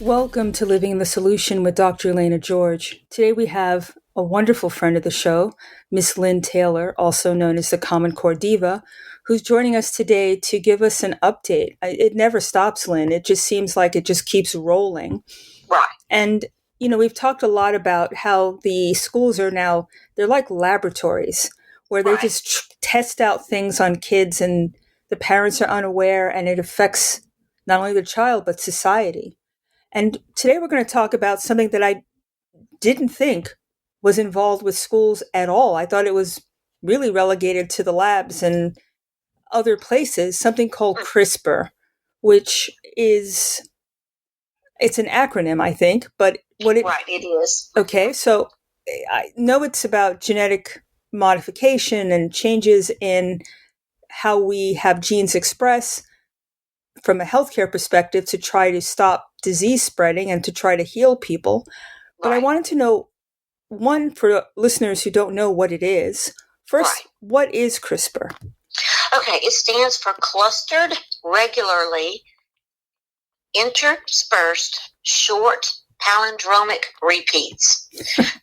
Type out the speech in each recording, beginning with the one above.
Welcome to Living the Solution with Dr. Elena George. Today we have a wonderful friend of the show, Miss Lynne Taylor, also known as the Common Core Diva, who's joining us today to give us an update. It never stops, Lynne. It just seems like it just keeps rolling. Right. And, we've talked a lot about how the schools are now, they're like laboratories where they just test out things on kids and the parents are unaware, and it affects not only the child, but society. And today we're going to talk about something that I didn't think was involved with schools at all. I thought it was really relegated to the labs and other places, something called CRISPR, which is, it's an acronym, I think, but Right, it is. Okay, so I know it's about genetic modification and changes in how we have genes express from a healthcare perspective to try to stop disease spreading and to try to heal people. But I wanted to know, one, for listeners who don't know what it is, first, what is CRISPR? Okay, it stands for clustered, regularly interspersed, short palindromic repeats.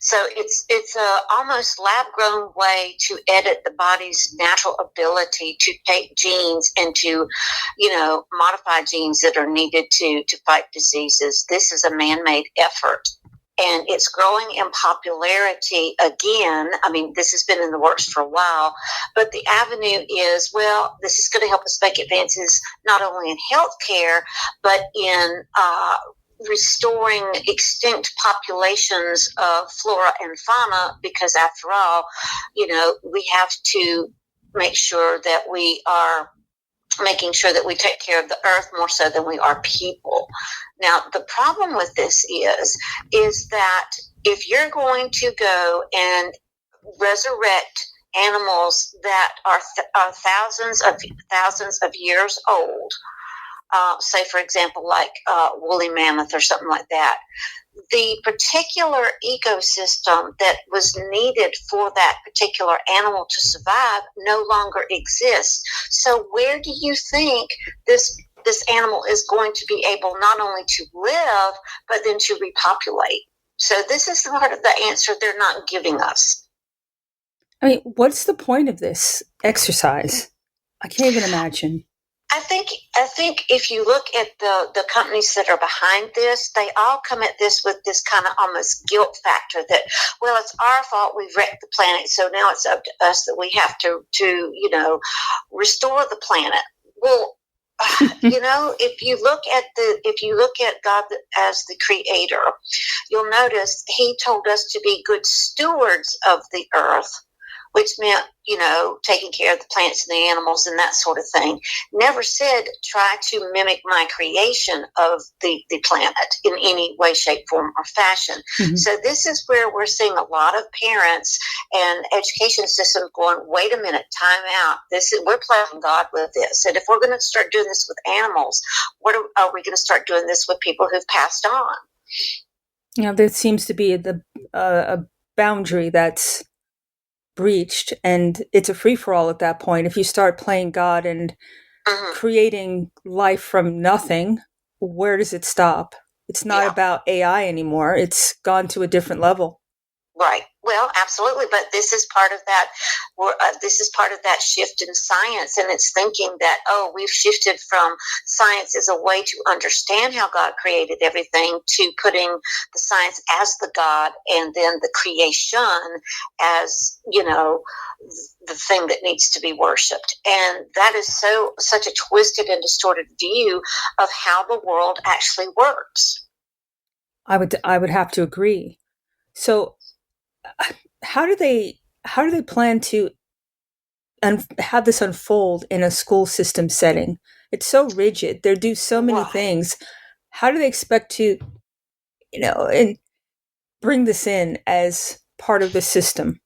So it's a almost lab-grown way to edit the body's natural ability to take genes and to, modify genes that are needed to fight diseases. This is a man-made effort. And it's growing in popularity again. I mean, this has been in the works for a while, but the avenue is, this is going to help us make advances not only in healthcare, but in restoring extinct populations of flora and fauna, because after all, we have to make sure that we are making sure that we take care of the earth more so than we are people. Now, the problem with this is that if you're going to go and resurrect animals that are thousands of years old, say, for example, like woolly mammoth or something like that, the particular ecosystem that was needed for that particular animal to survive no longer exists. So where do you think this animal is going to be able not only to live, but then to repopulate? So this is part of the answer they're not giving us. I mean, what's the point of this exercise? I can't even imagine. I think if you look at the companies that are behind this, they all come at this with this kind of almost guilt factor that, it's our fault, we've wrecked the planet, so now it's up to us that we have to restore the planet. Well, if you look at God as the creator, you'll notice he told us to be good stewards of the earth, which meant, taking care of the plants and the animals and that sort of thing. Never said try to mimic my creation of the planet in any way, shape, form, or fashion. Mm-hmm. So this is where we're seeing a lot of parents and education systems going, wait a minute, time out. We're playing God with this. And if we're going to start doing this with animals, are we going to start doing this with people who've passed on? There seems to be a boundary that's breached, and it's a free-for-all at that point. If you start playing God and creating life from nothing, where does it stop? It's not about AI anymore. It's gone to a different level. Right. Well, absolutely. But this is part of that. This is part of that shift in science, and it's thinking that we've shifted from science as a way to understand how God created everything to putting the science as the God, and then the creation as the thing that needs to be worshipped. And that is such a twisted and distorted view of how the world actually works. I would have to agree. So, how do they plan to have this unfold in a school system setting? It's so rigid. They do so many things. How do they expect to, and bring this in as part of the system?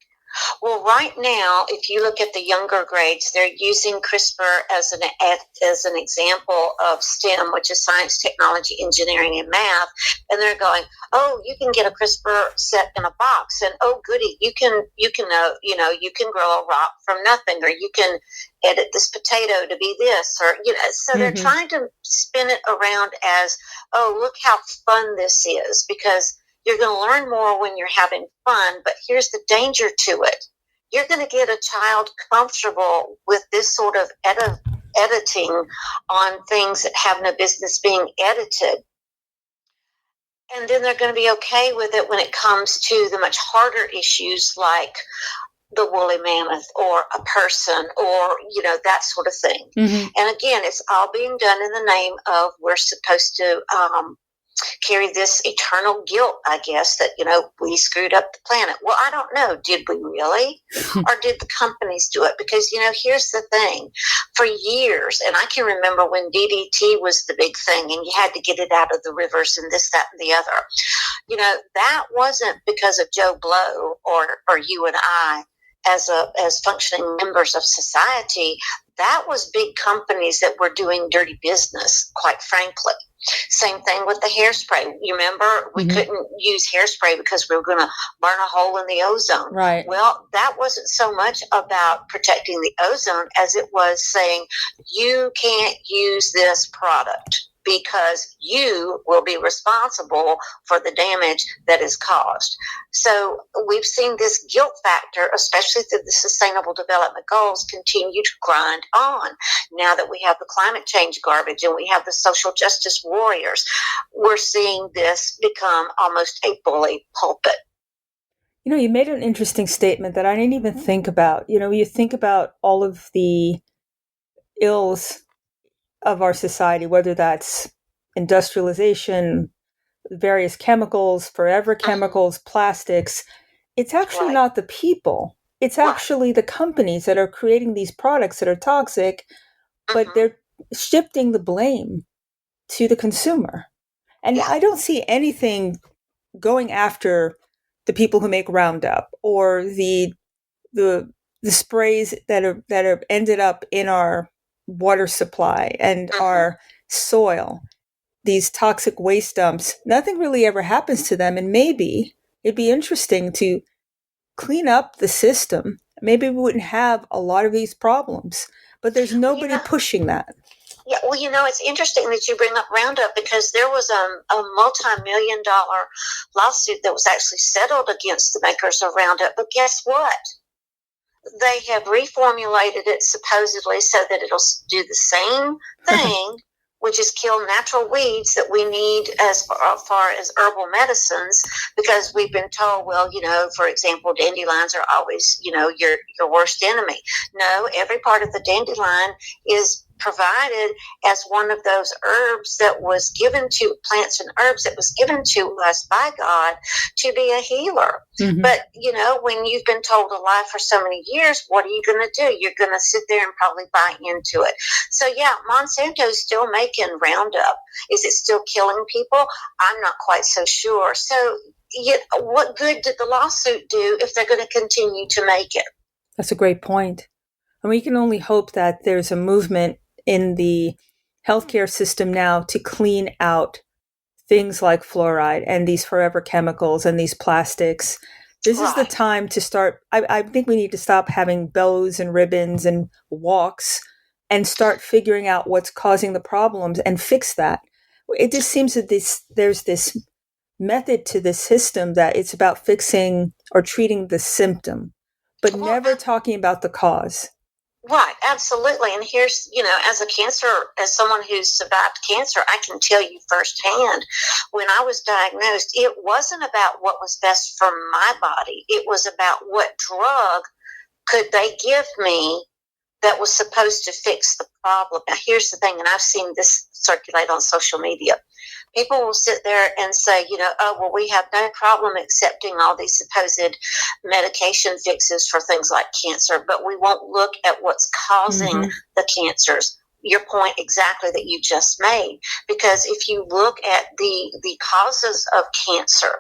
Well, right now, if you look at the younger grades, they're using CRISPR as an example of STEM, which is science, technology, engineering, and math. And they're going, oh, you can get a CRISPR set in a box, and oh, goody, you can you can grow a rock from nothing, or you can edit this potato to be this, or So they're trying to spin it around as, oh, look how fun this is, because you're going to learn more when you're having fun, but here's the danger to it. You're going to get a child comfortable with this sort of editing on things that have no business being edited. And then they're going to be okay with it when it comes to the much harder issues like the woolly mammoth or a person or, that sort of thing. And again, it's all being done in the name of we're supposed to carry this eternal guilt, I guess, that, we screwed up the planet. Well, I don't know. Did we really? Or did the companies do it? Because, here's the thing. For years, and I can remember when DDT was the big thing and you had to get it out of the rivers and this, that, and the other. That wasn't because of Joe Blow or you and I as functioning members of society. That was big companies that were doing dirty business, quite frankly. Same thing with the hairspray. You remember we couldn't use hairspray because we were going to burn a hole in the ozone. Right. Well, that wasn't so much about protecting the ozone as it was saying you can't use this product because you will be responsible for the damage that is caused. So we've seen this guilt factor, especially through the Sustainable Development Goals, continue to grind on. Now that we have the climate change garbage and we have the social justice warriors, we're seeing this become almost a bully pulpit. You made an interesting statement that I didn't even think about. You think about all of the ills of our society, whether that's industrialization, various chemicals, forever chemicals, plastics. It's actually not the people. It's actually the companies that are creating these products that are toxic, but they're shifting the blame to the consumer. And I don't see anything going after the people who make Roundup or the sprays that have ended up in our water supply and our soil, these toxic waste dumps. Nothing really ever happens to them. And maybe it'd be interesting to clean up the system. Maybe we wouldn't have a lot of these problems, but there's nobody pushing that. Yeah, well, it's interesting that you bring up Roundup because there was a multi-million-dollar lawsuit that was actually settled against the makers of Roundup. But guess what? They have reformulated it supposedly so that it'll do the same thing, which is kill natural weeds that we need as far as herbal medicines, because we've been told, well, for example, dandelions are always, your worst enemy. No, every part of the dandelion is provided as one of those herbs that was given to plants and herbs that was given to us by God to be a healer. But, when you've been told a lie for so many years, what are you going to do? You're going to sit there and probably buy into it. So, yeah, Monsanto's still making Roundup. Is it still killing people? I'm not quite so sure. So, what good did the lawsuit do if they're going to continue to make it? That's a great point. And we can only hope that there's a movement in the healthcare system now to clean out things like fluoride and these forever chemicals and these plastics. This is the time to start. I think we need to stop having bows and ribbons and walks and start figuring out what's causing the problems and fix that. It just seems that there's this method to the system that it's about fixing or treating the symptom, but never talking about the cause. Right, absolutely. And here's, as someone who's survived cancer, I can tell you firsthand, when I was diagnosed, it wasn't about what was best for my body. It was about what drug could they give me that was supposed to fix the problem. Now, here's the thing, and I've seen this circulate on social media. People will sit there and say, we have no problem accepting all these supposed medication fixes for things like cancer, but we won't look at what's causing the cancers. Your point exactly that you just made, because if you look at the causes of cancer,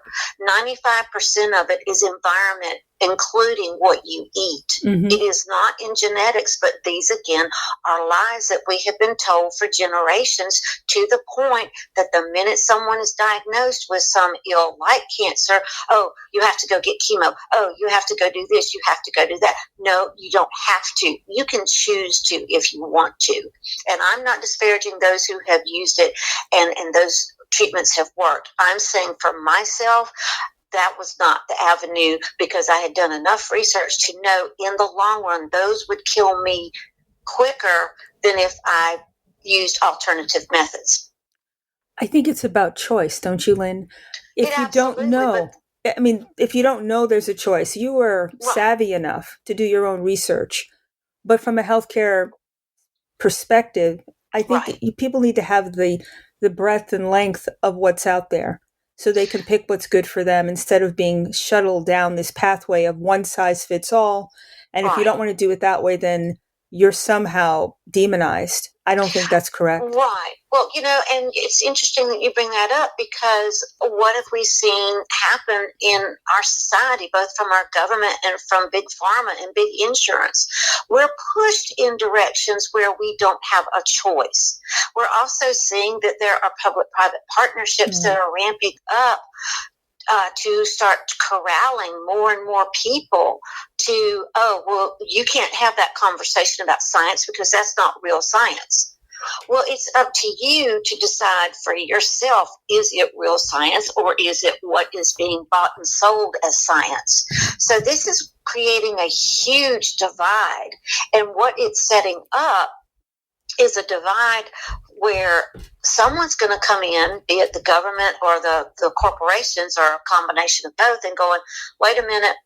95% of it is environment including what you eat. Mm-hmm. It is not in genetics, but these, again, are lies that we have been told for generations, to the point that the minute someone is diagnosed with some ill like cancer, oh, you have to go get chemo. Oh, you have to go do this. You have to go do that. No, you don't have to. You can choose to if you want to. And I'm not disparaging those who have used it and those treatments have worked. I'm saying for myself, that was not the avenue, because I had done enough research to know in the long run those would kill me quicker than if I used alternative methods. I think it's about choice, don't you, Lynn? If you don't know, if you don't know there's a choice, you are savvy enough to do your own research. But from a healthcare perspective, I think people need to have the breadth and length of what's out there, so they can pick what's good for them instead of being shuttled down this pathway of one size fits all. And if you don't want to do it that way, then you're somehow demonized. I don't think that's correct. Right. Well, and it's interesting that you bring that up, because what have we seen happen in our society, both from our government and from big pharma and big insurance? We're pushed in directions where we don't have a choice. We're also seeing that there are public-private partnerships that are ramping up to start corralling more and more people to, you can't have that conversation about science because that's not real science. Well, it's up to you to decide for yourself, is it real science or is it what is being bought and sold as science? So this is creating a huge divide, and what it's setting up is a divide where someone's going to come in, be it the government or the corporations or a combination of both, and going, wait a minute,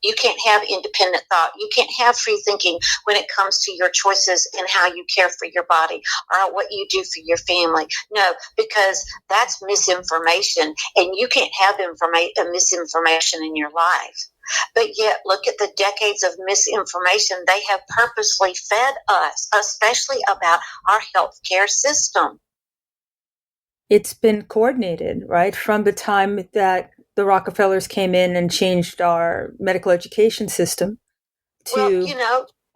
you can't have independent thought. You can't have free thinking when it comes to your choices and how you care for your body or what you do for your family. No, because that's misinformation, and you can't have misinformation in your life. But yet, look at the decades of misinformation they have purposely fed us, especially about our healthcare system. It's been coordinated, right? From the time that the Rockefellers came in and changed our medical education system to...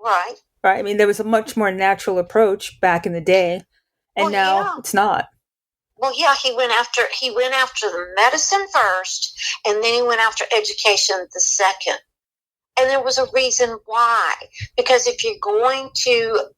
right. Right. I mean, there was a much more natural approach back in the day, and now it's not. Well, yeah, he went after the medicine first, and then he went after education the second. And there was a reason why. Because if you're going to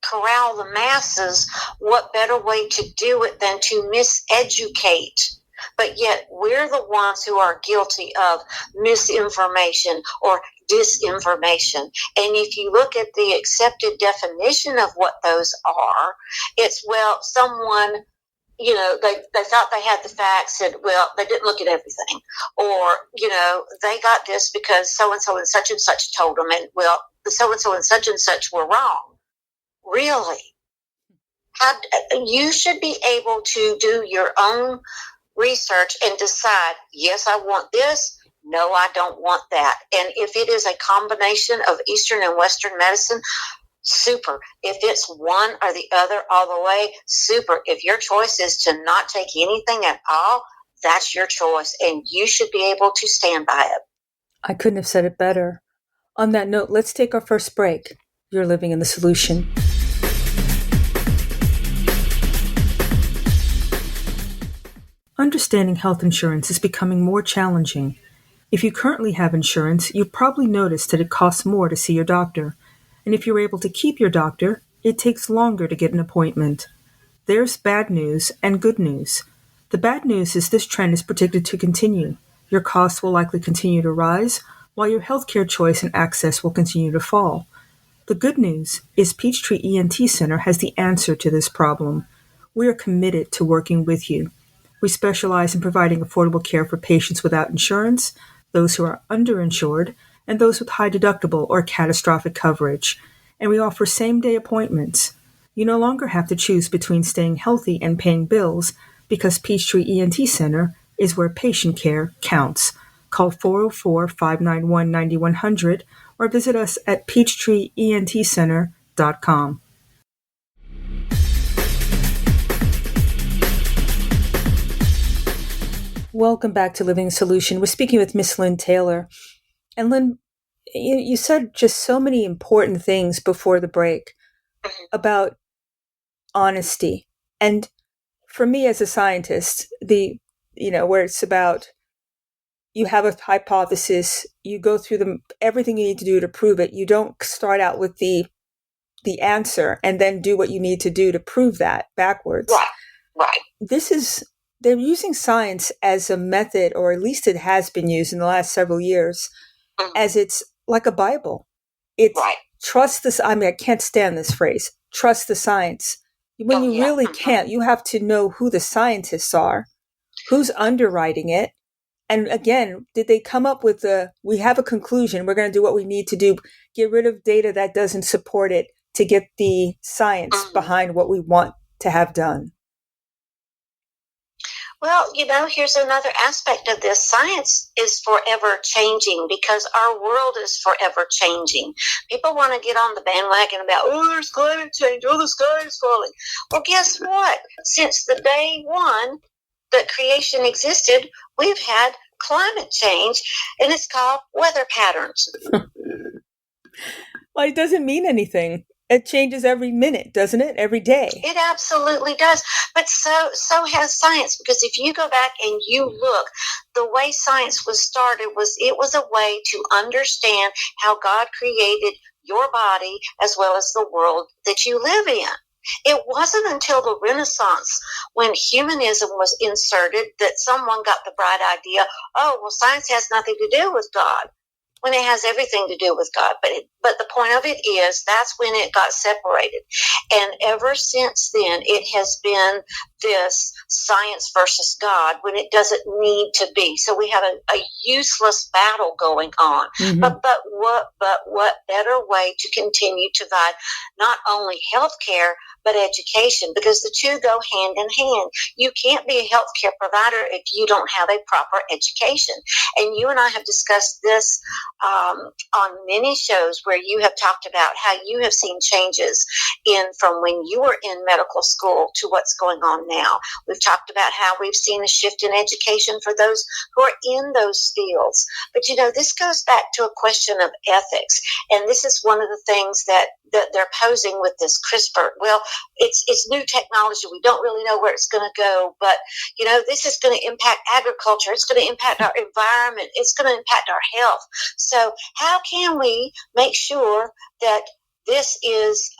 corral the masses, what better way to do it than to miseducate? But yet we're the ones who are guilty of misinformation or disinformation. And if you look at the accepted definition of what those are, it's, someone... they thought they had the facts, and, they didn't look at everything. Or, they got this because so-and-so and such told them, and, the so-and-so and such were wrong. Really? You should be able to do your own research and decide, yes, I want this. No, I don't want that. And if it is a combination of Eastern and Western medicine, super. If it's one or the other all the way, super. If your choice is to not take anything at all, that's your choice, and you should be able to stand by it. I couldn't have said it better. On that note, let's take our first break. You're living in the solution. Understanding health insurance is becoming more challenging. If you currently have insurance, you've probably noticed that it costs more to see your doctor. And if you're able to keep your doctor, it takes longer to get an appointment. There's bad news and good news. The bad news is this trend is predicted to continue. Your costs will likely continue to rise, while your healthcare choice and access will continue to fall. The good news is Peachtree ENT Center has the answer to this problem. We are committed to working with you. We specialize in providing affordable care for patients without insurance, those who are underinsured, and those with high deductible or catastrophic coverage. And we offer same-day appointments. You no longer have to choose between staying healthy and paying bills, because Peachtree ENT Center is where patient care counts. Call 404-591-9100 or visit us at peachtreeentcenter.com. Welcome back to Living Solution. We're speaking with Miss Lynne Taylor. And Lynne, you said just so many important things before the break about honesty. And for me as a scientist, where it's about you have a hypothesis, you go through everything you need to do to prove it. You don't start out with the answer and then do what you need to do to prove that backwards. Right. They're using science as a method, or at least it has been used in the last several years, as it's like a Bible. It's trust this. I mean, I can't stand this phrase, trust the science. When you really can't, you have to know who the scientists are, who's underwriting it. And again, did they come up with we have a conclusion, we're going to do what we need to do, get rid of data that doesn't support it to get the science behind what we want to have done? Well, here's another aspect of this. Science is forever changing because our world is forever changing. People want to get on the bandwagon about, there's climate change, the sky is falling. Well, guess what? Since the day one that creation existed, we've had climate change, and it's called weather patterns. Well, it doesn't mean anything. It changes every minute, doesn't it? Every day. It absolutely does. But so has science, because if you go back and you look, the way science was started was a way to understand how God created your body as well as the world that you live in. It wasn't until the Renaissance, when humanism was inserted, that someone got the bright idea, science has nothing to do with God, when it has everything to do with God. But the point of it is, that's when it got separated. And ever since then, it has been this science versus God when it doesn't need to be. So we have a useless battle going on. Mm-hmm. But what better way to continue to provide not only health care, but education, because the two go hand in hand. You can't be a healthcare provider if you don't have a proper education. And you and I have discussed this on many shows, where you have talked about how you have seen changes from when you were in medical school to what's going on now. We've talked about how we've seen a shift in education for those who are in those fields. But this goes back to a question of ethics, and this is one of the things that they're posing with this CRISPR. Well, it's new technology. We don't really know where it's going to go, but this is going to impact agriculture. It's going to impact our environment. It's going to impact our health. So how can we make sure that this is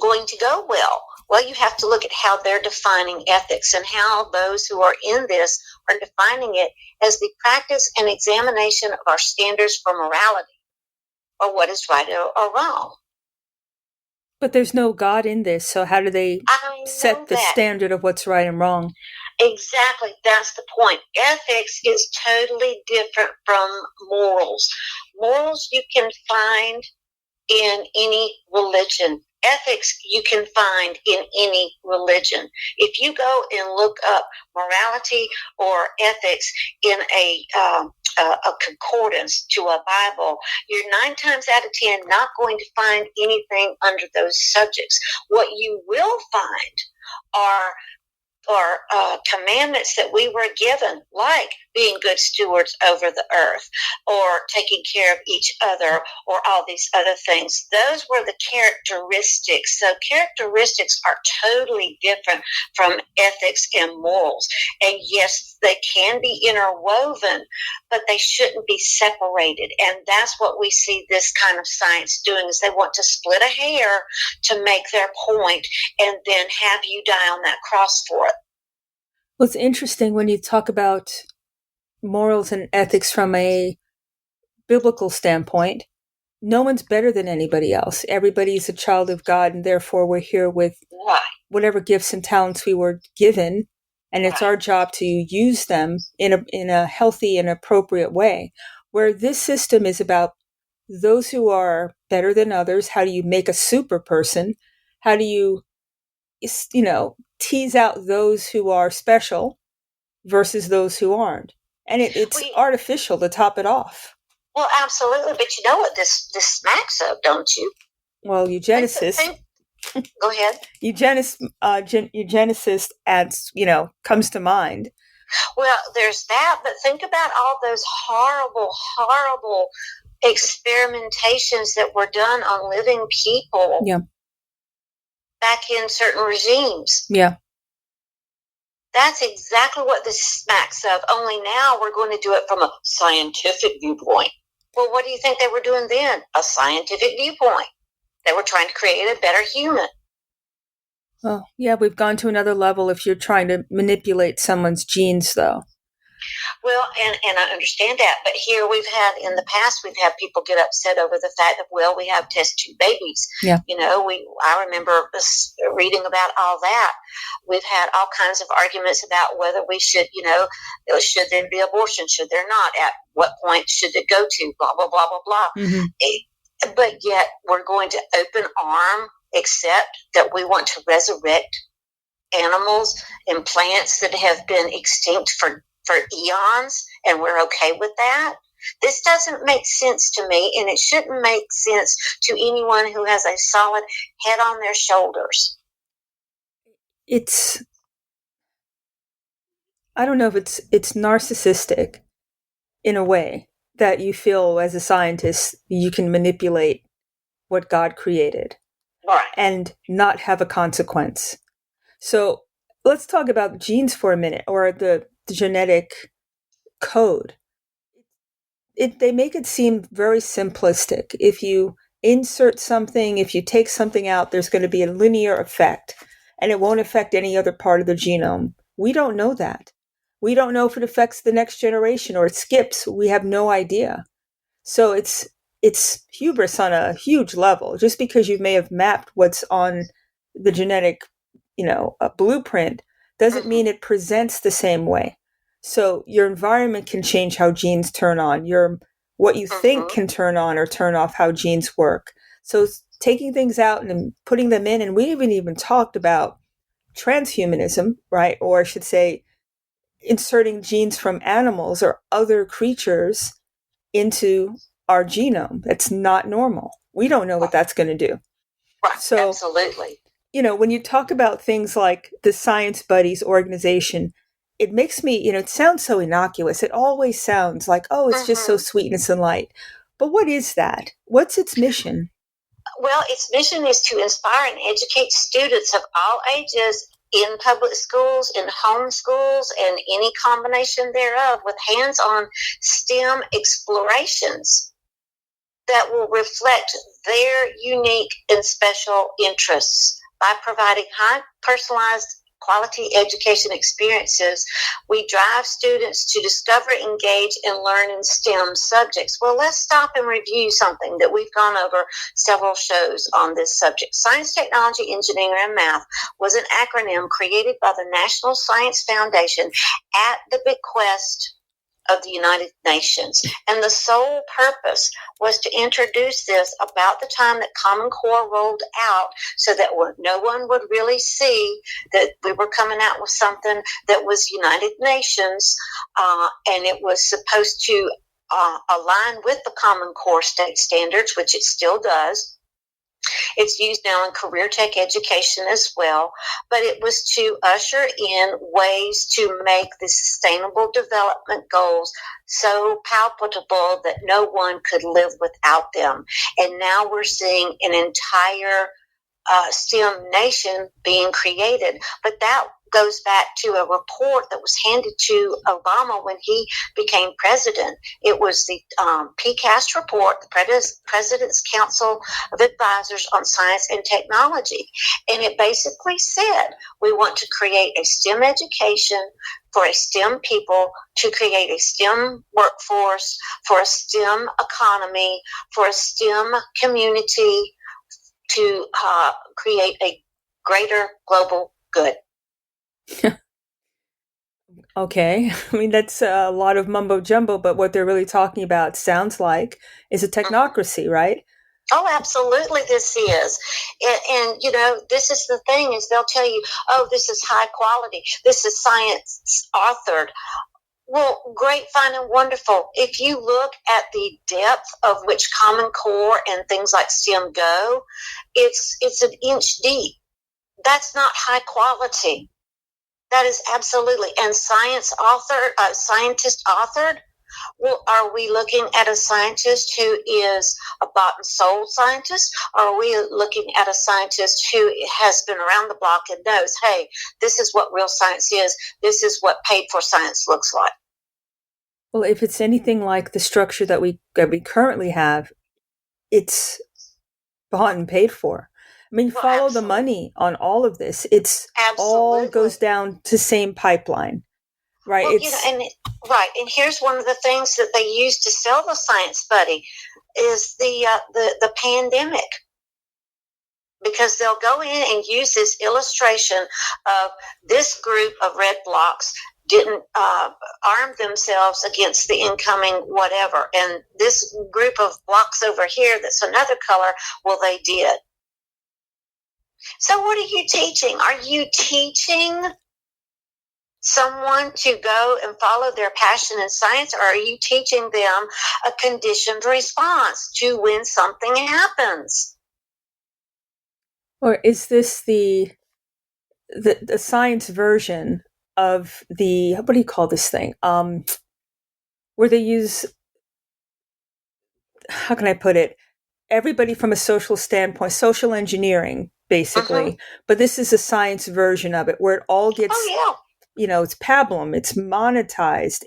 going to go well? Well, you have to look at how they're defining ethics and how those who are in this are defining it as the practice and examination of our standards for morality, or what is right or wrong. But there's no God in this, so how do they set the standard of what's right and wrong? Exactly. That's the point. Ethics is totally different from morals. Morals you can find in any religion. Ethics you can find in any religion. If you go and look up morality or ethics in a concordance to a Bible, you're 9 times out of 10 not going to find anything under those subjects. What you will find are commandments that we were given, like being good stewards over the earth, or taking care of each other, or all these other things. Those were the characteristics. So characteristics are totally different from ethics and morals. And yes, they can be interwoven, but they shouldn't be separated. And that's what we see this kind of science doing, is they want to split a hair to make their point and then have you die on that cross for it. Well, it's interesting when you talk about morals and ethics from a biblical standpoint. No one's better than anybody else. Everybody's a child of God, and therefore we're here with whatever gifts and talents we were given, and it's our job to use them in a healthy and appropriate way. Where this system is about those who are better than others. How do you make a super person? How do you tease out those who are special versus those who aren't? And it's artificial to top it off. Well, absolutely. But you know what this smacks of, don't you? Well, eugenicists. Go ahead. Eugenicist adds, comes to mind. Well, there's that, but think about all those horrible, horrible experimentations that were done on living people back in certain regimes. Yeah. That's exactly what this smacks of, only now we're going to do it from a scientific viewpoint. Well, what do you think they were doing then? A scientific viewpoint. They were trying to create a better human. Oh, yeah, we've gone to another level if you're trying to manipulate someone's genes, though. Well, and I understand that, but here in the past, we've had people get upset over the fact that, well, we have test tube babies. Yeah. I remember reading about all that. We've had all kinds of arguments about whether we should, should there be abortion, should there not, at what point should it go to, blah, blah, blah, blah, blah. Mm-hmm. But yet we're going to open arm accept that we want to resurrect animals and plants that have been extinct for eons, and we're okay with that. This doesn't make sense to me, and it shouldn't make sense to anyone who has a solid head on their shoulders. I don't know if it's narcissistic in a way that you feel as a scientist you can manipulate what God created, right, and not have a consequence. So let's talk about genes for a minute, or the genetic code. They make it seem very simplistic. If you insert something, if you take something out, there's going to be a linear effect, and it won't affect any other part of the genome. We don't know that. We don't know if it affects the next generation or it skips. We have no idea. So it's hubris on a huge level. Just because you may have mapped what's on the genetic, a blueprint, doesn't mean it presents the same way. So your environment can change how genes turn on. What you think can turn on or turn off how genes work. So taking things out and putting them in, and we even talked about transhumanism, right? Or I should say, inserting genes from animals or other creatures into our genome. That's not normal. We don't know what that's going to do. Right. So, absolutely. When you talk about things like the Science Buddies organization, it makes me, it sounds so innocuous. It always sounds like, oh, it's just so sweetness and light. But what is that? What's its mission? Well, its mission is to inspire and educate students of all ages in public schools, in home schools, and any combination thereof with hands-on STEM explorations that will reflect their unique and special interests. By providing high personalized quality education experiences, we drive students to discover, engage, and learn in STEM subjects. Well, let's stop and review something that we've gone over several shows on this subject. Science, technology, engineering, and math was an acronym created by the National Science Foundation at the bequest of the United Nations. And the sole purpose was to introduce this about the time that Common Core rolled out, so that no one would really see that we were coming out with something that was United Nations, and it was supposed to align with the Common Core state standards, which it still does. It's used now in career tech education as well, but it was to usher in ways to make the sustainable development goals so palpable that no one could live without them. And now we're seeing an entire STEM nation being created. But that goes back to a report that was handed to Obama when he became president. It was the PCAST report, the President's Council of Advisors on Science and Technology. And it basically said, we want to create a STEM education for a STEM people, to create a STEM workforce, for a STEM economy, for a STEM community, to create a greater global good. Okay. I mean, that's a lot of mumbo jumbo, but what they're really talking about sounds like is a technocracy, right? Oh, absolutely this is. And, this is the thing, is they'll tell you, oh, this is high quality. This is science authored. Well, great, fine, and wonderful. If you look at the depth of which Common Core and things like STEM go, it's an inch deep. That's not high quality. That is absolutely. And scientist authored. Well, are we looking at a scientist who is a bought and sold scientist? Or are we looking at a scientist who has been around the block and knows, hey, this is what real science is. This is what paid for science looks like. Well, if it's anything like the structure that we currently have, it's bought and paid for. I mean, follow the money on all of this. It's all goes down to same pipeline, right? Well, right. And here's one of the things that they use to sell the Science Buddy is the pandemic. Because they'll go in and use this illustration of this group of red blocks didn't arm themselves against the incoming whatever. And this group of blocks over here that's another color, well, they did. So what are you teaching? Are you teaching someone to go and follow their passion in science, or are you teaching them a conditioned response to when something happens? Or is this the science version of the, what do you call this thing? Where they use, how can I put it? Everybody from a social standpoint, social engineering, basically. But this is a science version of it, where it all gets, it's pablum, it's monetized,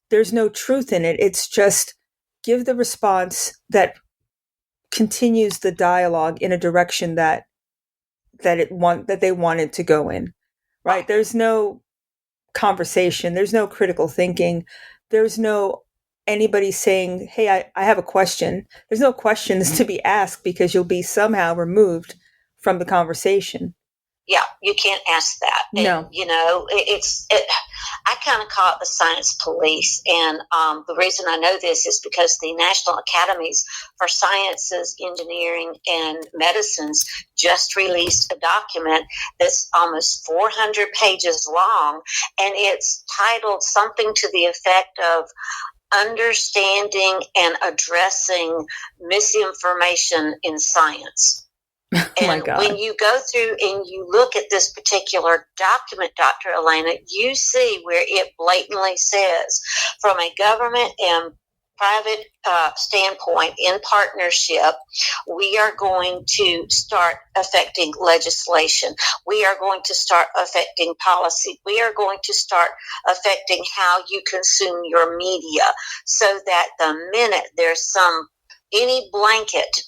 there's no truth in it. It's just give the response that continues the dialogue in a direction that they wanted to go in, right? There's no conversation, there's no critical thinking, there's no anybody saying, hey, I have a question. There's no questions to be asked because you'll be somehow removed from the conversation. Yeah, you can't ask that. No. And, I kind of call it the science police. And the reason I know this is because the National Academies for Sciences, Engineering, and Medicines just released a document that's almost 400 pages long. And it's titled something to the effect of Understanding and Addressing Misinformation in Science. Oh my God. When you go through and you look at this particular document, Dr. Elena, you see where it blatantly says, from a government and private standpoint, in partnership, we are going to start affecting legislation. We are going to start affecting policy. We are going to start affecting how you consume your media, so that the minute there's any blanket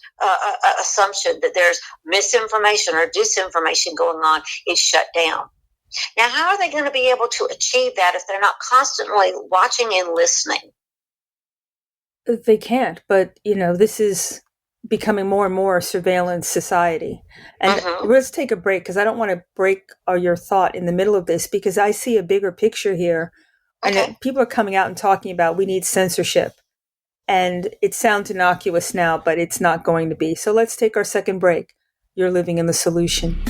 assumption that there's misinformation or disinformation going on, it's shut down. Now, how are they going to be able to achieve that if they're not constantly watching and listening? They can't, but, this is becoming more and more a surveillance society. And let's take a break, because I don't want to break your thought in the middle of this, because I see a bigger picture here. Okay. And people are coming out and talking about we need censorship. And it sounds innocuous now, but it's not going to be. So let's take our second break. You're living in the solution.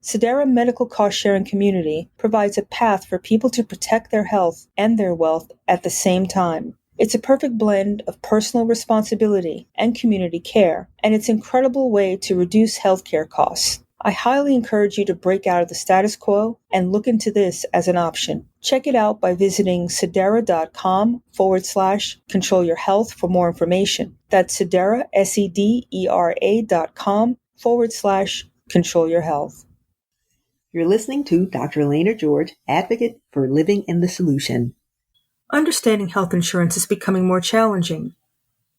Sedera Medical Cost Sharing Community provides a path for people to protect their health and their wealth at the same time. It's a perfect blend of personal responsibility and community care, and it's an incredible way to reduce healthcare costs. I highly encourage you to break out of the status quo and look into this as an option. Check it out by visiting sedera.com/control your health for more information. That's Sedera, sedera.com/control your health. You're listening to Dr. Elena George, advocate for living in the solution. Understanding health insurance is becoming more challenging.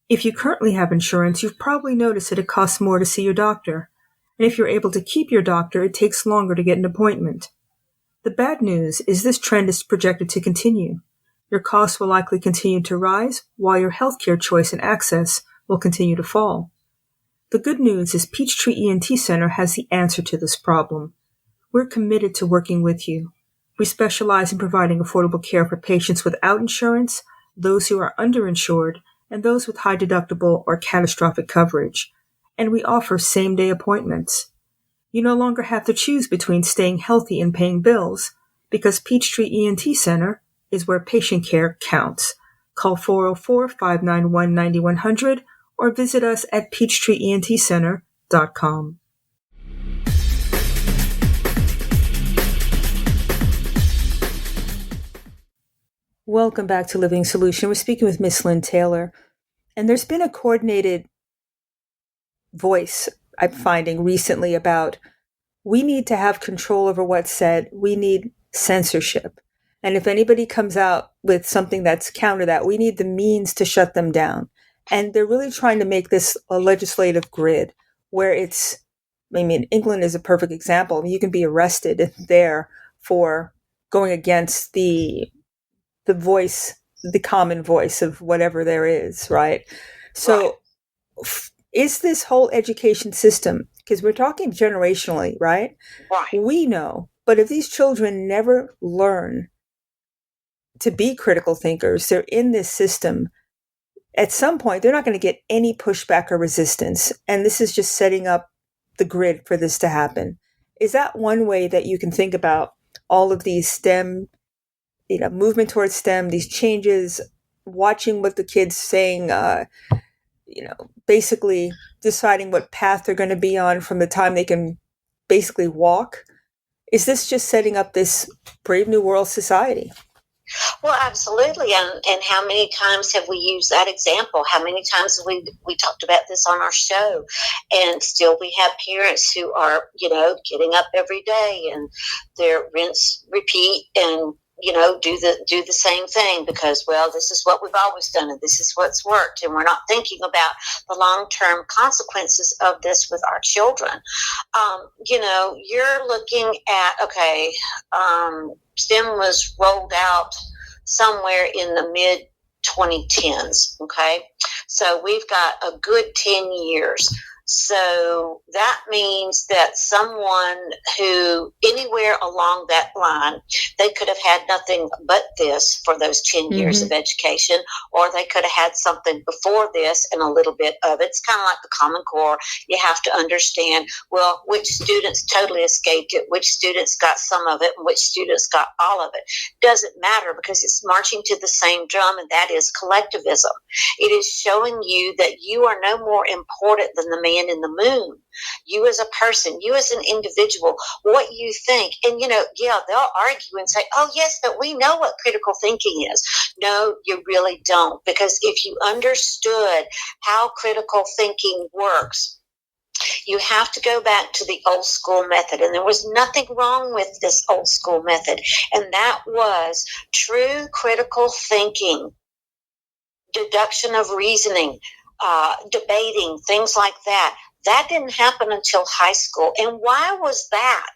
If you currently have insurance, you've probably noticed that it costs more to see your doctor. And if you're able to keep your doctor, it takes longer to get an appointment. The bad news is this trend is projected to continue. Your costs will likely continue to rise, while your healthcare choice and access will continue to fall. The good news is Peachtree ENT Center has the answer to this problem. We're committed to working with you. We specialize in providing affordable care for patients without insurance, those who are underinsured, and those with high deductible or catastrophic coverage. And we offer same-day appointments. You no longer have to choose between staying healthy and paying bills, because Peachtree ENT Center is where patient care counts. Call 404-591-9100 or visit us at peachtreeentcenter.com. livingthesolution.com. Welcome back to Living Solution. We're speaking with Miss Lynne Taylor, and there's been a coordinated voice I'm finding recently about we need to have control over what's said. We need censorship. And if anybody comes out with something that's counter that, we need the means to shut them down. And they're really trying to make this a legislative grid where England is a perfect example. You can be arrested there for going against the voice, the common voice of whatever there is, right? So is this whole education system, because we're talking generationally, right? Right. We know, but if these children never learn to be critical thinkers, they're in this system, at some point, they're not going to get any pushback or resistance. And this is just setting up the grid for this to happen. Is that one way that you can think about all of these STEM, movement towards STEM, these changes, watching what the kids saying, basically deciding what path they're going to be on from the time they can basically walk? Is this just setting up this Brave New World society? Well, absolutely. And how many times have we used that example? How many times have we talked about this on our show? And still we have parents who are, getting up every day and they're rinse, repeat, and do the same thing because, well, this is what we've always done and this is what's worked. And we're not thinking about the long-term consequences of this with our children. You're looking at, STEM was rolled out somewhere in the mid 2010s. Okay. So we've got a good 10 years. So that means that someone who anywhere along that line, they could have had nothing but this for those 10 years of education, or they could have had something before this and a little bit of it. It's kind of like the Common Core. You have to understand, well, which students totally escaped it, which students got some of it, and which students got all of it. Doesn't matter because it's marching to the same drum, and that is collectivism. It is showing you that you are no more important than the man in the moon. You as a person, you as an individual, what you think. And, they'll argue and say, oh, yes, but we know what critical thinking is. No, you really don't. Because if you understood how critical thinking works, you have to go back to the old school method. And there was nothing wrong with this old school method. And that was true critical thinking, deduction of reasoning, debating, things like that. That didn't happen until high school. And why was that?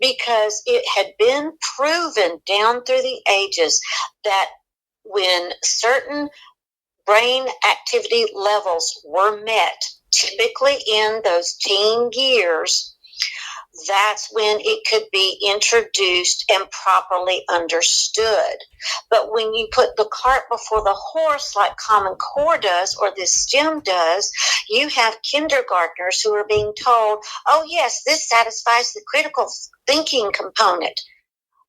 Because it had been proven down through the ages that when certain brain activity levels were met, typically in those teen years, that's when it could be introduced and properly understood. But when you put the cart before the horse, like Common Core does or this STEM does, you have kindergartners who are being told, oh, yes, this satisfies the critical thinking component.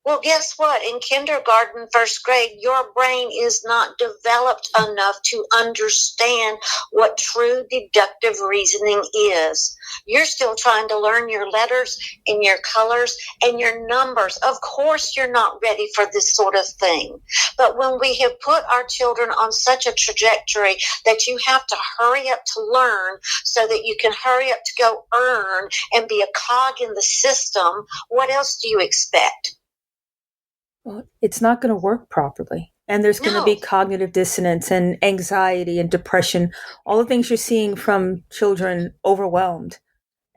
Well, guess what? In kindergarten, first grade, your brain is not developed enough to understand what true deductive reasoning is. You're still trying to learn your letters and your colors and your numbers. Of course, you're not ready for this sort of thing. But when we have put our children on such a trajectory that you have to hurry up to learn so that you can hurry up to go earn and be a cog in the system, what else do you expect? Well, it's not going to work properly. And there's going to be cognitive dissonance and anxiety and depression, all the things you're seeing from children overwhelmed.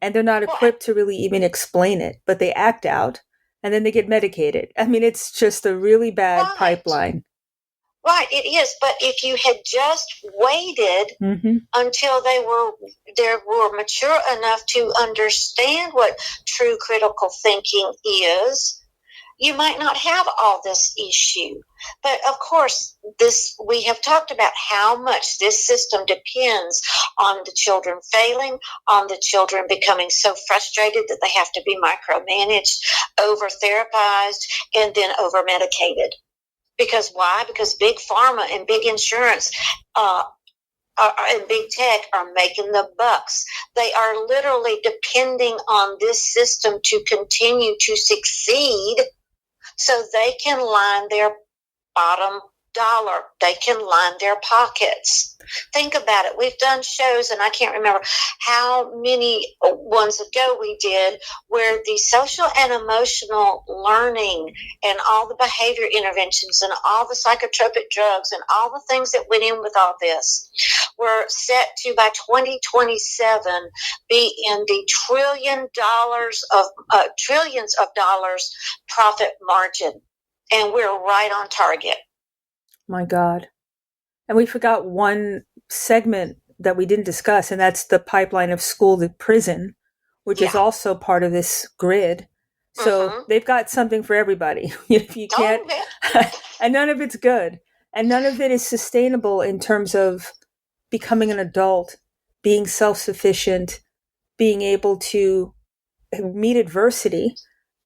And they're not equipped to really even explain it, but they act out and then they get medicated. I mean, it's just a really bad pipeline. Right, it is. But if you had just waited until they were mature enough to understand what true critical thinking is, you might not have all this issue. But of course, we have talked about how much this system depends on the children failing, on the children becoming so frustrated that they have to be micromanaged, over-therapized, and then over-medicated. Because why? Because big pharma and big insurance and big tech are making the bucks. They are literally depending on this system to continue to succeed so they can line their bottom dollar. They can line their pockets. Think about it. We've done shows, and I can't remember how many ones ago we did, where the social and emotional learning and all the behavior interventions and all the psychotropic drugs and all the things that went in with all this were set to, by 2027, be in the trillions of dollars profit margin. And we're right on target. My God. And we forgot one segment that we didn't discuss, and that's the pipeline of school to prison, which is also part of this grid. So they've got something for everybody. If you can't, and none of it's good. And none of it is sustainable in terms of becoming an adult, being self-sufficient, being able to meet adversity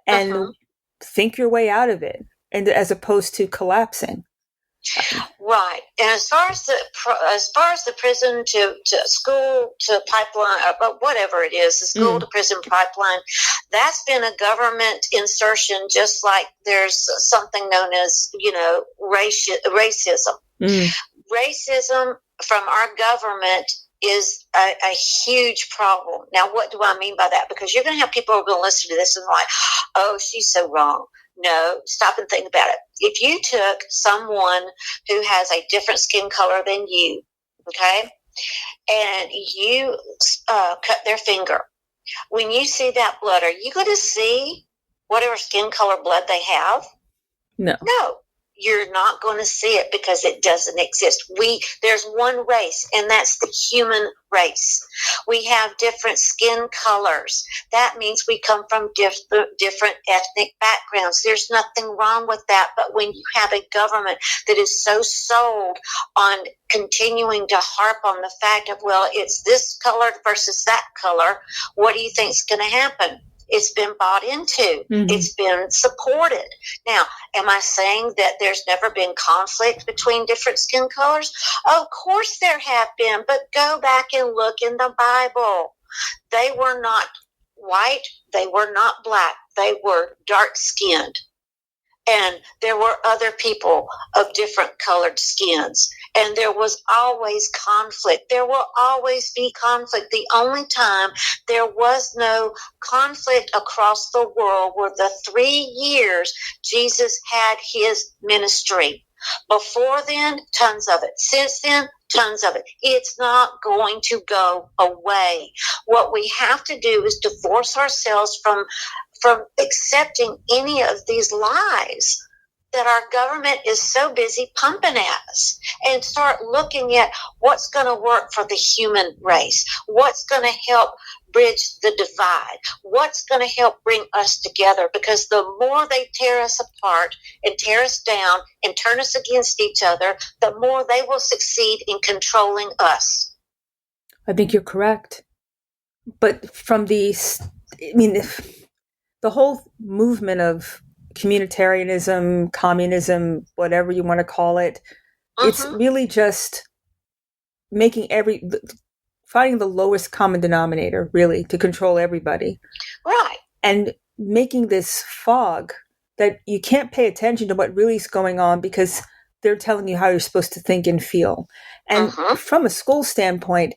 and think your way out of it, and as opposed to collapsing. Right. And as far as the prison to school to pipeline, but whatever it is, the school to prison pipeline, that's been a government insertion, just like there's something known as, racism. Racism from our government is a huge problem. Now, what do I mean by that? Because you're going to have people who are going to listen to this and like, oh, she's so wrong. No, stop and think about it. If you took someone who has a different skin color than you, okay, and you cut their finger, when you see that blood, are you going to see whatever skin color blood they have? No. No. You're not going to see it because it doesn't exist. There's one race, and that's the human race. We have different skin colors. That means we come from different ethnic backgrounds. There's nothing wrong with that. But when you have a government that is so sold on continuing to harp on the fact of, well, it's this color versus that color, what do you think is going to happen? It's been bought into. It's been supported. Now, am I saying that there's never been conflict between different skin colors? Of course there have been, but go back and look in the Bible. They were not white. They were not black. They were dark-skinned. And there were other people of different colored skins. And there was always conflict. There will always be conflict. The only time there was no conflict across the world were the 3 years Jesus had his ministry. Before then, tons of it. Since then, tons of it. It's not going to go away. What we have to do is divorce ourselves from accepting any of these lies that our government is so busy pumping at us, and start looking at what's going to work for the human race, what's going to help bridge the divide, what's going to help bring us together, because the more they tear us apart and tear us down and turn us against each other, the more they will succeed in controlling us. I think you're correct. But from the whole movement of communitarianism, communism, whatever you want to call it, it's really just finding the lowest common denominator, really, to control everybody. Right. And making this fog that you can't pay attention to what really is going on because they're telling you how you're supposed to think and feel. And from a school standpoint,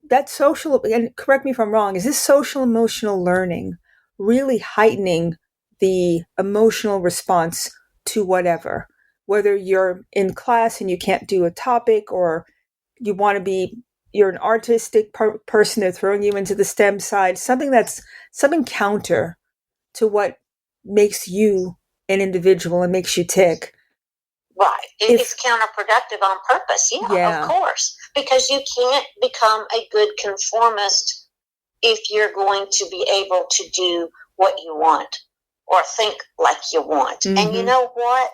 that social, and correct me if I'm wrong, is this social emotional learning really heightening the emotional response to whatever, whether you're in class and you can't do a topic, or you're an artistic person, they're throwing you into the STEM side, something counter to what makes you an individual and makes you tick. Right. It's counterproductive on purpose. Yeah, of course. Because you can't become a good conformist if you're going to be able to do what you want or think like you want. And you know what?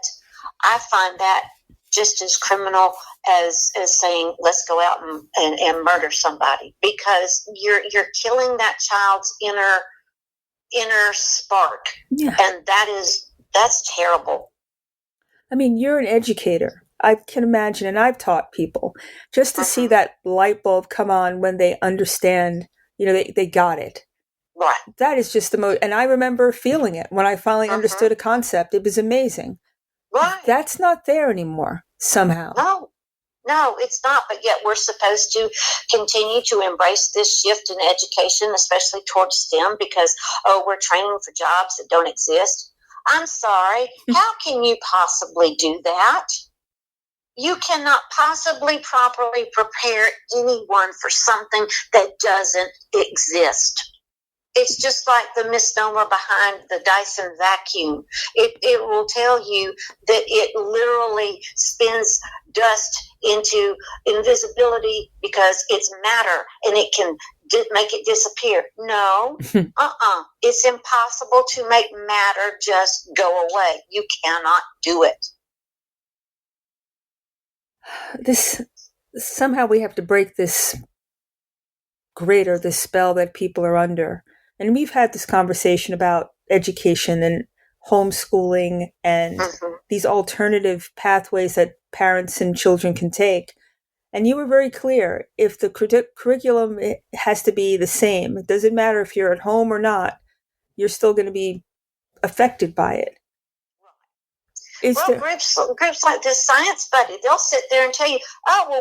I find that just as criminal as saying, let's go out and murder somebody, because you're killing that child's inner spark. Yeah. And that's terrible. I mean, you're an educator. I can imagine, and I've taught people, just to see that light bulb come on when they understand, they got it. Right. That is just the most, and I remember feeling it when I finally understood a concept. It was amazing. Right. That's not there anymore, somehow. No, it's not. But yet we're supposed to continue to embrace this shift in education, especially towards STEM, because, we're training for jobs that don't exist. I'm sorry. How can you possibly do that? You cannot possibly properly prepare anyone for something that doesn't exist. It's just like the misnomer behind the Dyson vacuum. It will tell you that it literally spins dust into invisibility because it's matter and it can make it disappear. No, It's impossible to make matter just go away. You cannot do it. Somehow we have to break this grid or this spell that people are under. And we've had this conversation about education and homeschooling and these alternative pathways that parents and children can take. And you were very clear, if the curriculum has to be the same, it doesn't matter if you're at home or not, you're still going to be affected by it. Groups like this Science Buddy, they'll sit there and tell you,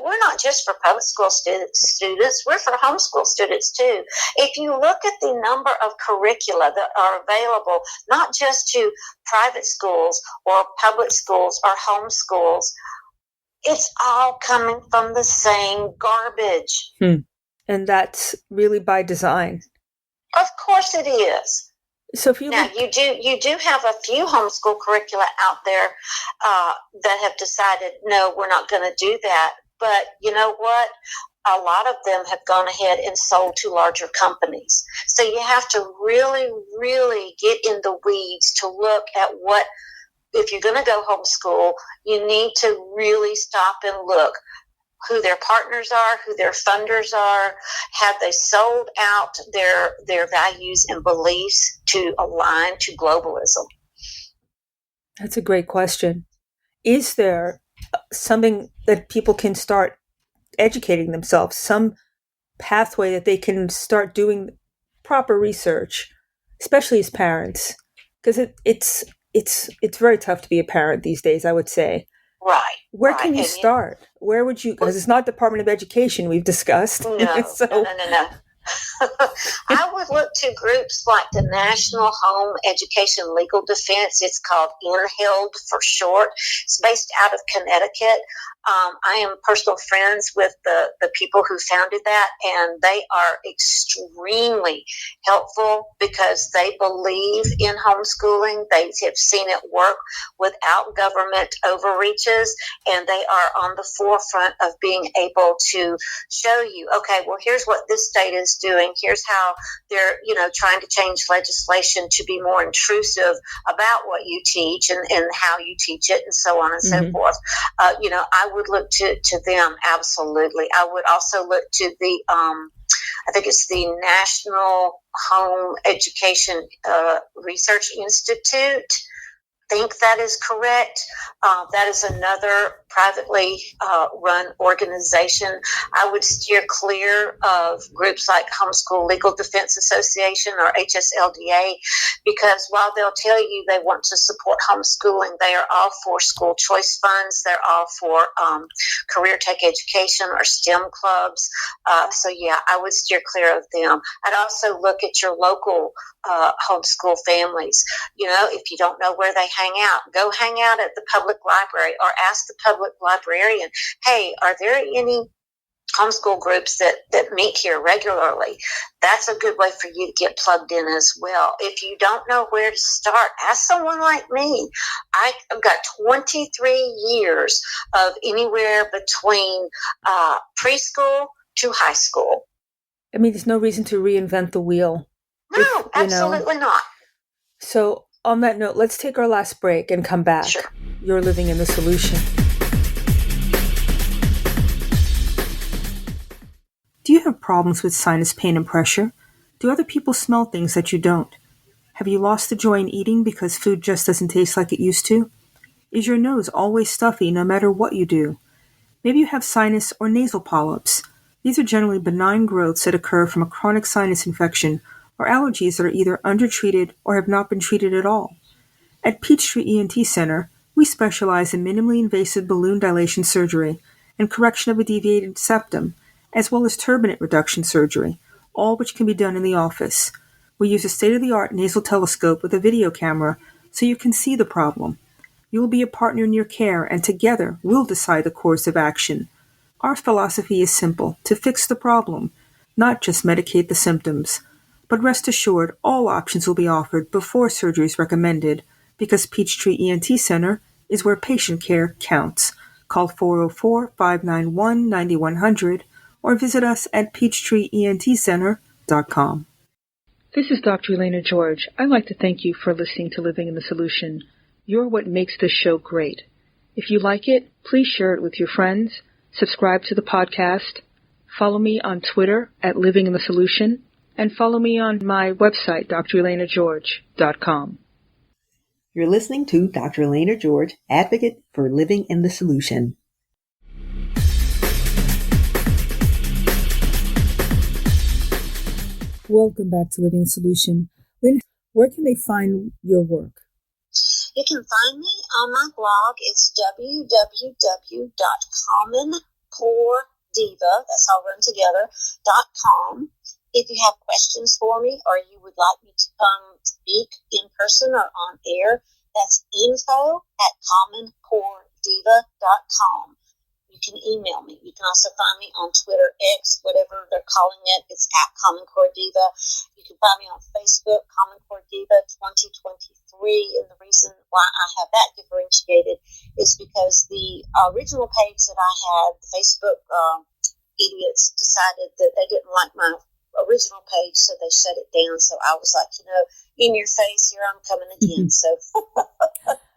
we're not just for public school students, we're for homeschool students too. If you look at the number of curricula that are available, not just to private schools or public schools or homeschools, it's all coming from the same garbage. And that's really by design. Of course it is. So if you you do have a few homeschool curricula out there that have decided, no, we're not going to do that. But you know what? A lot of them have gone ahead and sold to larger companies. So you have to really, really get in the weeds to look at what, if you're going to go homeschool, you need to really stop and look who their partners are, who their funders are. Have they sold out their values and beliefs to align to globalism? That's a great question. Is there something that people can start educating themselves, some pathway that they can start doing proper research, especially as parents? Because it's very tough to be a parent these days, I would say. Right. Where can you start? Where would you, because it's not Department of Education we've discussed. No. I would look to groups like the National Home Education Legal Defense. It's called NHELD for short. It's based out of Connecticut. I am personal friends with the people who founded that, and they are extremely helpful because they believe in homeschooling. They have seen it work without government overreaches, and they are on the forefront of being able to show you, okay, well, here's what this state is doing. Here's how they're, trying to change legislation to be more intrusive about what you teach and how you teach it and so on and so forth. I would look to them, absolutely. I would also look to the, I think it's the National Home Education Research Institute. I think that is correct. That is another privately run organization. I would steer clear of groups like Homeschool Legal Defense Association or HSLDA, because while they'll tell you they want to support homeschooling, they are all for school choice funds. They're all for career tech education or STEM clubs. I would steer clear of them. I'd also look at your local homeschool families. If you don't know where they hang out, go hang out at the public library or ask the public librarian, hey, are there any homeschool groups that meet here regularly? That's a good way for you to get plugged in as well. If you don't know where to start, ask someone like me. I've got 23 years of anywhere between preschool to high school. I mean, there's no reason to reinvent the wheel. No, absolutely not. So on that note, let's take our last break and come back. Sure. You're living in the solution. Do you have problems with sinus pain and pressure? Do other people smell things that you don't? Have you lost the joy in eating because food just doesn't taste like it used to? Is your nose always stuffy no matter what you do? Maybe you have sinus or nasal polyps. These are generally benign growths that occur from a chronic sinus infection or allergies that are either undertreated or have not been treated at all. At Peachtree ENT Center, we specialize in minimally invasive balloon dilation surgery and correction of a deviated septum, as well as turbinate reduction surgery, all which can be done in the office. We use a state-of-the-art nasal telescope with a video camera so you can see the problem. You will be a partner in your care, and together we'll decide the course of action. Our philosophy is simple: to fix the problem, not just medicate the symptoms. But rest assured, all options will be offered before surgery is recommended, because Peachtree ENT Center is where patient care counts. Call 404-591-9100 or visit us at peachtreeentcenter.com. This is Dr. Elena George. I'd like to thank you for listening to Living in the Solution. You're what makes this show great. If you like it, please share it with your friends, subscribe to the podcast, follow me on Twitter at Living in the Solution, and follow me on my website, drelenageorge.com. You're listening to Dr. Elena George, advocate for living in the solution. Welcome back to Living in the Solution. Lynne, where can they find your work? You can find me on my blog. It's www.commoncorediva, that's all run together, .com. If you have questions for me or you would like me to come speak in person or on air, that's info@commoncorediva.com. You can email me. You can also find me on Twitter, X, whatever they're calling it. It's @Common Core Diva. You can find me on Facebook, Common Core Diva 2023. And the reason why I have that differentiated is because the original page that I had, the Facebook idiots decided that they didn't like my original page, so they shut it down. So I was like, in your face, here I'm coming again. So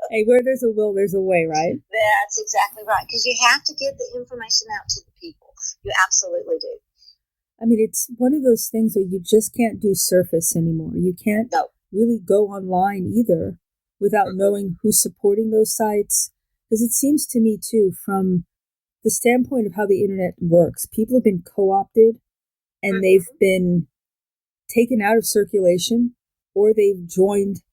hey, where there's a will, there's a way, right? That's exactly right, because you have to get the information out to the people. You absolutely do. I mean, it's one of those things where you just can't do surface anymore. You can't really go online either without knowing who's supporting those sites. Because it seems to me, too, from the standpoint of how the internet works, people have been co-opted and they've been taken out of circulation, or they've joined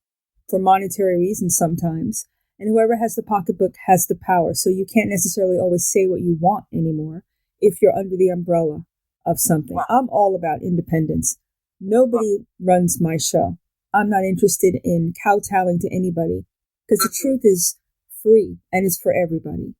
for monetary reasons sometimes. And whoever has the pocketbook has the power. So you can't necessarily always say what you want anymore if you're under the umbrella of something. Wow. I'm all about independence. Nobody runs my show. I'm not interested in kowtowing to anybody, because the truth is free and it's for everybody.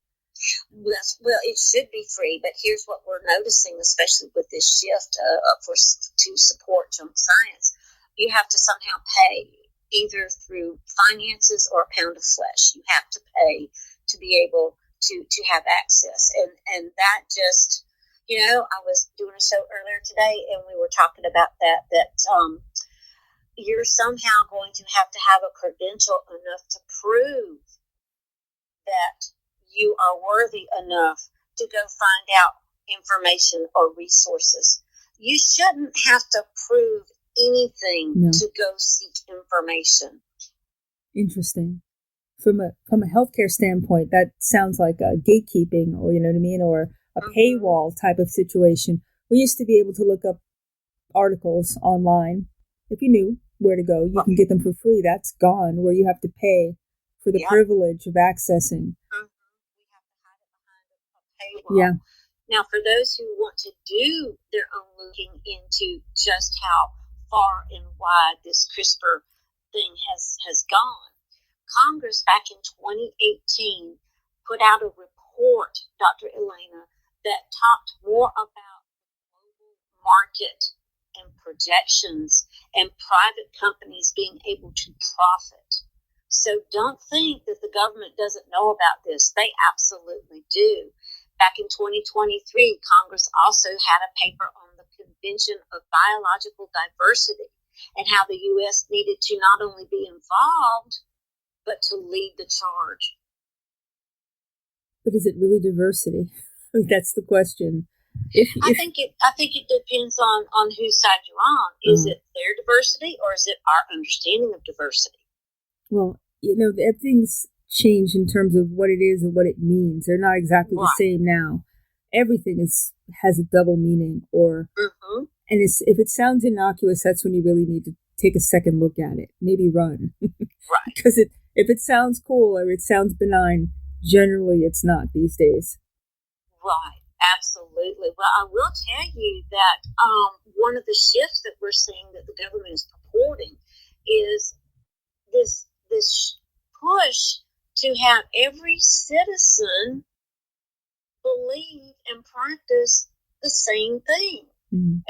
Well, it should be free, but here's what we're noticing, especially with this shift to support junk science. You have to somehow pay, either through finances or a pound of flesh. You have to pay to be able to have access. And that just, I was doing a show earlier today, and we were talking about that you're somehow going to have a credential enough to prove that you are worthy enough to go find out information or resources. You shouldn't have to prove anything to go seek information. Interesting. From a healthcare standpoint, that sounds like a gatekeeping, or or a paywall type of situation. We used to be able to look up articles online. If you knew where to go, you can get them for free. That's gone, where you have to pay for the privilege of accessing. Yeah. Now, for those who want to do their own looking into just how far and wide this CRISPR thing has gone, Congress back in 2018 put out a report, Dr. Elena, that talked more about the global market and projections and private companies being able to profit. So don't think that the government doesn't know about this. They absolutely do. Back in 2023, Congress also had a paper on the Convention of Biological Diversity and how the U.S. needed to not only be involved, but to lead the charge. But is it really diversity? That's the question. I think it depends on whose side you're on. Is it their diversity, or is it our understanding of diversity? Well, everything's changed in terms of what it is and what it means. They're not exactly Right. the same now. Everything has a double meaning, Mm-hmm. and if it sounds innocuous, that's when you really need to take a second look at it. Maybe run, Right. because if it sounds cool or it sounds benign, generally it's not these days. Right. Absolutely. Well, I will tell you that one of the shifts that we're seeing that the government is purporting is this push to have every citizen believe and practice the same thing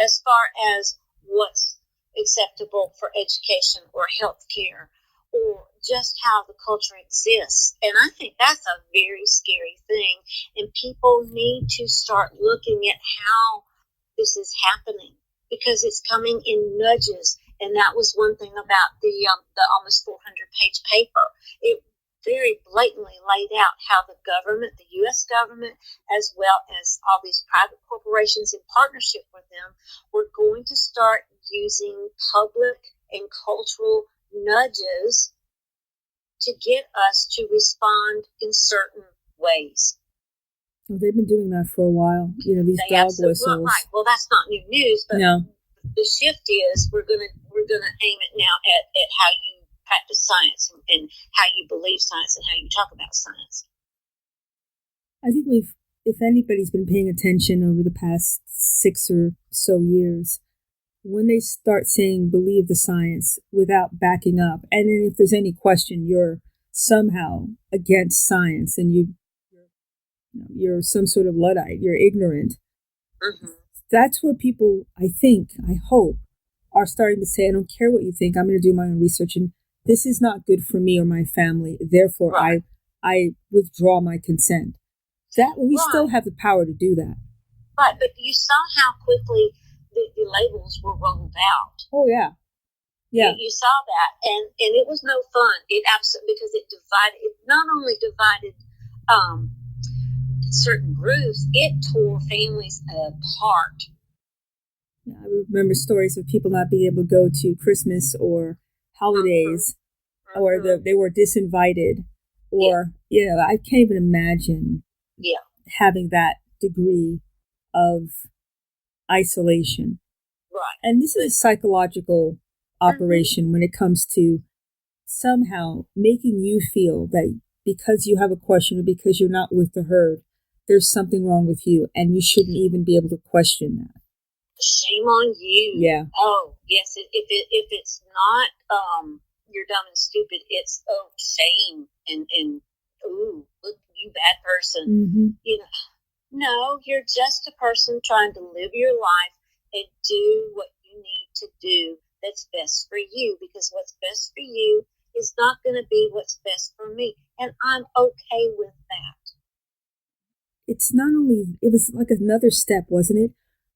as far as what's acceptable for education or health care or just how the culture exists. And I think that's a very scary thing. And people need to start looking at how this is happening because it's coming in nudges. And that was one thing about the almost 400-page paper. It very blatantly laid out how the government, the U.S. government, as well as all these private corporations in partnership with them, were going to start using public and cultural nudges to get us to respond in certain ways. Well, they've been doing that for a while. These dog whistles. Right. Well, that's not new news, but no. The shift is we're gonna aim it now at how you practice science and how you believe science and how you talk about science. I think if anybody's been paying attention over the past 6 or so years, when they start saying believe the science without backing up, and then if there's any question, you're somehow against science and you're some sort of Luddite, you're ignorant. Mm-hmm. That's where people, I hope, are starting to say, I don't care what you think, I'm going to do my own research, and this is not good for me or my family, therefore right. I withdraw my consent. That we right. still have the power to do that. Right, but you saw how quickly the labels were rolled out. Oh, yeah. Yeah. You saw that, and it was no fun. It absolutely, because it not only divided certain groups, it tore families apart. Yeah, I remember stories of people not being able to go to Christmas or holidays, mm-hmm. or they were disinvited, or I can't even imagine having that degree of isolation. Right. And this is a psychological operation when it comes to somehow making you feel that because you have a question or because you're not with the herd, there's something wrong with you and you shouldn't even be able to question that. Shame on you. Yeah. Oh, yes. If it's not you're dumb and stupid, it's shame and ooh, look, you bad person. Mm-hmm. No, you're just a person trying to live your life and do what you need to do that's best for you, because what's best for you is not going to be what's best for me, and I'm okay with that. It's not only, it was like another step, wasn't it?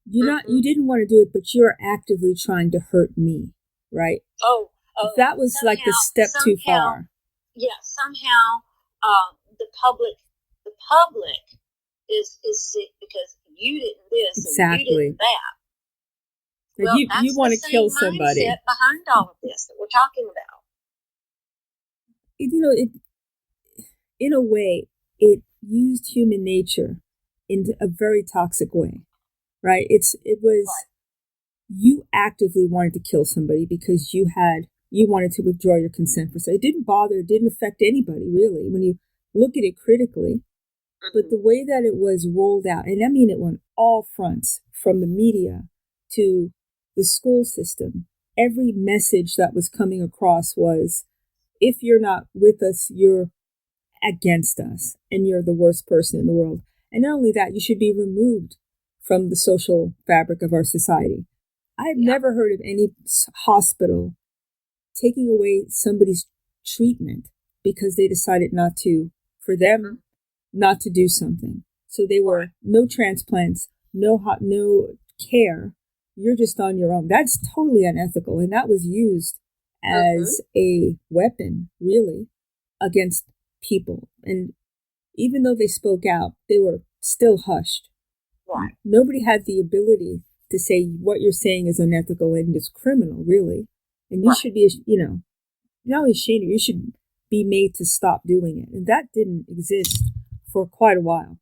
You didn't want to do it, but you're actively trying to hurt me, right? Oh, that was somehow, like the step too far. Yeah, somehow the public is sick because you didn't this and you didn't that. Well, you want to kill somebody. Mindset behind all of this that we're talking about. In a way, it used human nature in a very toxic way, right? It was you actively wanted to kill somebody because you wanted to withdraw your consent for it. It didn't affect anybody really when you look at it critically. But the way that it was rolled out, and I mean it on all fronts, from the media to the school system, every message that was coming across was, if you're not with us, you're against us, and you're the worst person in the world. And not only that, you should be removed from the social fabric of our society. I've never heard of any hospital taking away somebody's treatment because they decided not to do something. So they were no transplants, no care. You're just on your own. That's totally unethical. And that was used as a weapon, really, against people. And even though they spoke out, they were still hushed. Right. Nobody had the ability to say what you're saying is unethical and is criminal, really. And you should be, not only ashamed, you should be made to stop doing it. And that didn't exist for quite a while.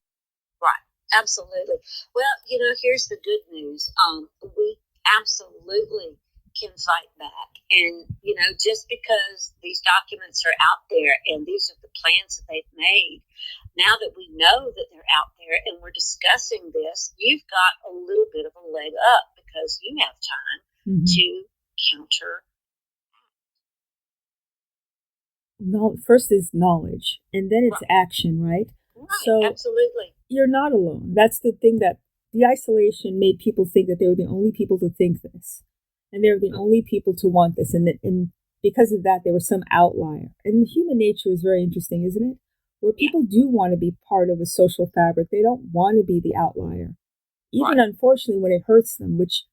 Right. Absolutely. Well, here's the good news. We absolutely can fight back. And, just because these documents are out there and these are the plans that they've made, now that we know that they're out there and we're discussing this, you've got a little bit of a leg up because you have time to counter. No, first is knowledge, and then it's action, right? Right, so absolutely. You're not alone. That's the thing, that the isolation made people think that they were the only people to think this. And they were the only people to want this. And because of that, they were some outlier. And human nature is very interesting, isn't it? Where people do want to be part of a social fabric. They don't want to be the outlier. Even unfortunately when it hurts them, which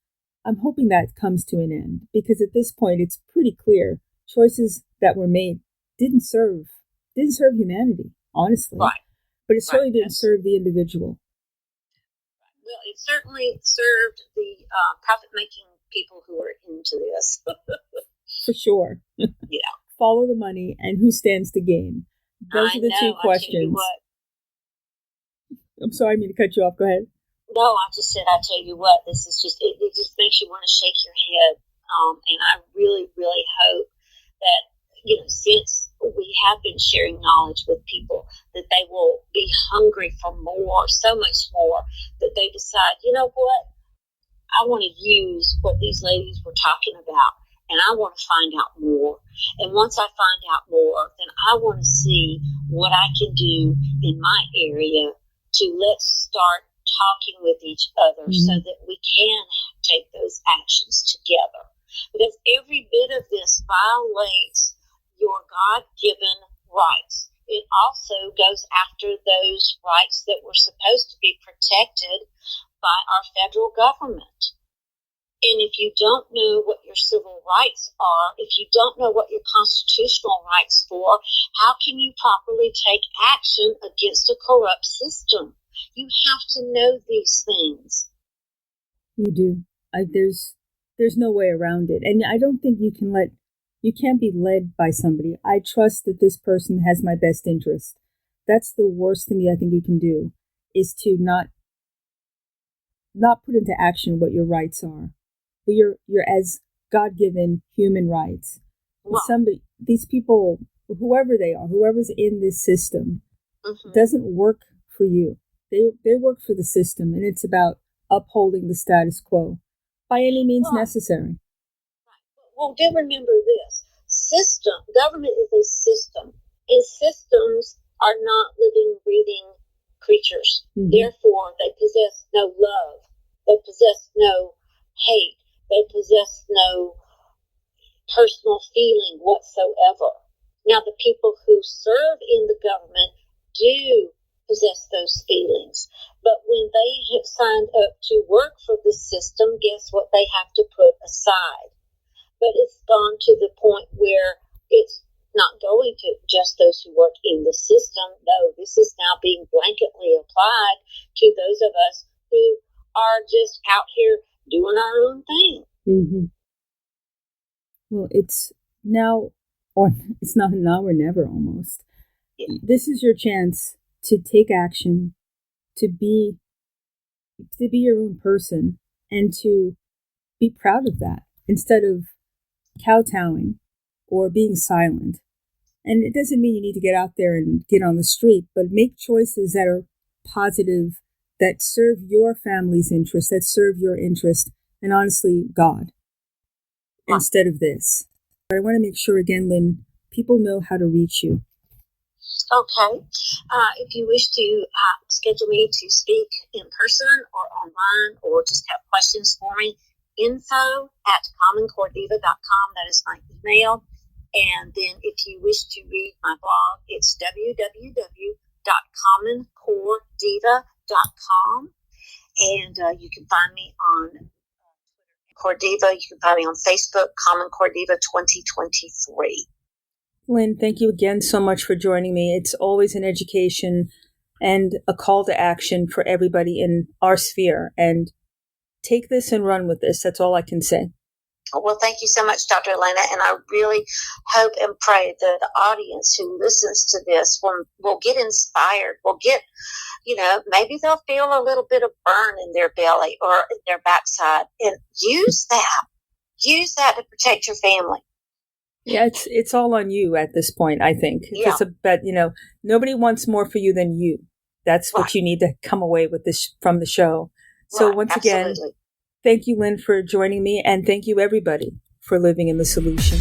I'm hoping that comes to an end. Because at this point, it's pretty clear choices that were made didn't serve humanity, honestly. Right. But it certainly didn't serve the individual. Well, it certainly served the profit-making people who are into this. For sure. Yeah. Follow the money and who stands to gain. Those are the two questions. I'm sorry, I didn't mean to cut you off. Go ahead. No, I just said, I tell you what, this is just, it just makes you want to shake your head. And I really, really hope that, since we have been sharing knowledge with people, that they will be hungry for more, so much more, that they decide, you know what, I want to use what these ladies were talking about, and I want to find out more. And once I find out more, then I want to see what I can do in my area to let's start talking with each other so that we can take those actions together. Because every bit of this violates your God-given rights. It also goes after those rights that were supposed to be protected by our federal government. And if you don't know what your civil rights are, if you don't know what your constitutional rights are, how can you properly take action against a corrupt system? You have to know these things. You do. There's no way around it. And I don't think you can't be led by somebody. I trust that this person has my best interest. That's the worst thing I think you can do, is to not put into action what your rights are. But you're as God-given human rights. Wow. These people, whoever they are, whoever's in this system, doesn't work for you. They work for the system, and it's about upholding the status quo by any means necessary. Well, do remember this. Government is a system, and systems are not living, breathing creatures. Therefore, they possess no love. They possess no hate. They possess no personal feeling whatsoever. Now, the people who serve in the government do possess those feelings. But when they have signed up to work for the system, guess what they have to put aside? But it's gone to the point where it's not going to just those who work in the system. No, this is now being blanketly applied to those of us who are just out here doing our own thing. Well, it's now, or it's not now or never almost. Yeah. This is your chance to take action, to be your own person, and to be proud of that instead of kowtowing or being silent. And it doesn't mean you need to get out there and get on the street, but make choices that are positive, that serve your family's interest, that serve your interest, and honestly, God, instead of this. But I want to make sure, again, Lynn, people know how to reach you. Okay. If you wish to schedule me to speak in person or online, or just have questions for me, info@commoncorediva.com. That is my email. And then if you wish to read my blog, it's www.commoncorediva.com. And you can find me on Core Diva. You can find me on Facebook, Common Core Diva 2023. Lynn, thank you again so much for joining me. It's always an education and a call to action for everybody in our sphere. And take this and run with this. That's all I can say. Well, thank you so much, Dr. Elena, and I really hope and pray that the audience who listens to this will get inspired, will get, maybe they'll feel a little bit of burn in their belly or in their backside, and use that to protect your family. Yeah, it's all on you at this point, I think. Yeah. But nobody wants more for you than you. That's what you need to come away with this from the show. So once again, thank you, Lynne, for joining me, and thank you, everybody, for living in the solution.